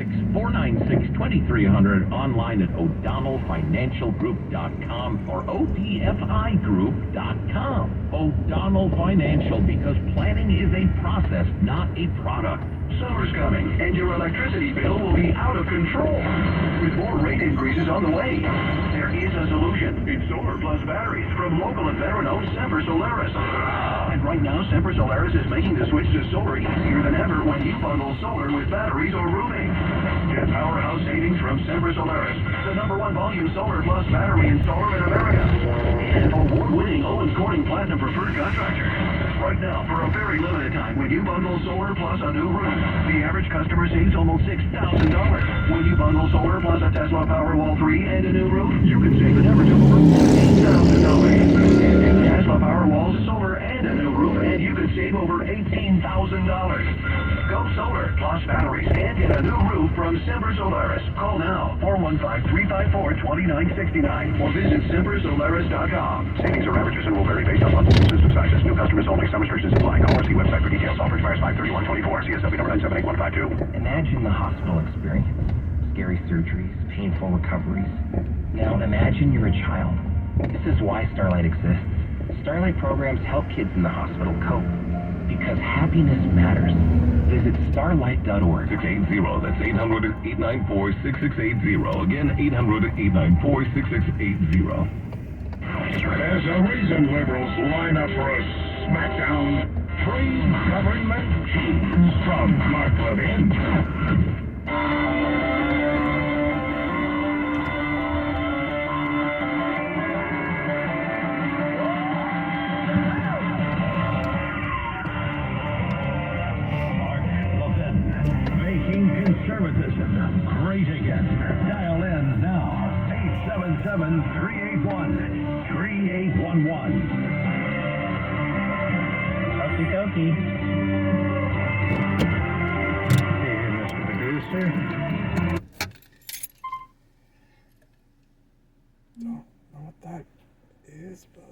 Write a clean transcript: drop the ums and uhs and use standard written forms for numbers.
496-2300, online at o'donnellfinancialgroup.com or odfigroup.com. O'Donnell Financial, because planning is a process, not a product. Summer's coming, and your electricity bill will be out of control. With more rate increases on the way, there is a solution. It's solar plus batteries from local and veteran-owned Semper Solaris. And right now, Semper Solaris is making the switch to solar easier than ever when you bundle solar with batteries or roofing. Get powerhouse savings from Semper Solaris, the #1 volume solar plus battery installer in America. And award-winning Owens Corning Platinum Preferred Contractor. Right now, for a very limited time, when you bundle solar plus a new roof, the average customer saves almost $6,000. When you bundle solar plus a Tesla Powerwall 3 and a new roof, you can save an average of over $8,000. Two Tesla Powerwalls, solar, and a new roof, and you can save over $18,000. Go solar plus batteries and get a new roof from Semper Solaris. Call now, 415-354-2969, or visit sempersolaris.com. Savings or averages and will vary based on bundle system sizes. New customers only. Some restrictions apply. Call or see website for details. Offer expires 5/31/24. CSW number 978-152. Imagine the hospital experience. Scary surgeries, painful recoveries. Now imagine you're a child. This is why Starlight exists. Starlight programs help kids in the hospital cope. Because happiness matters. Visit starlight.org. 680, that's 800-894-6680. Again, 800-894-6680. There's a reason liberals line up for a smackdown. Free government cheese from Mark Levin. Conservatism great again. Dial in now. 877-381-3811. Okie dokie. Hey, Mr. Producer. Don't know what that is, but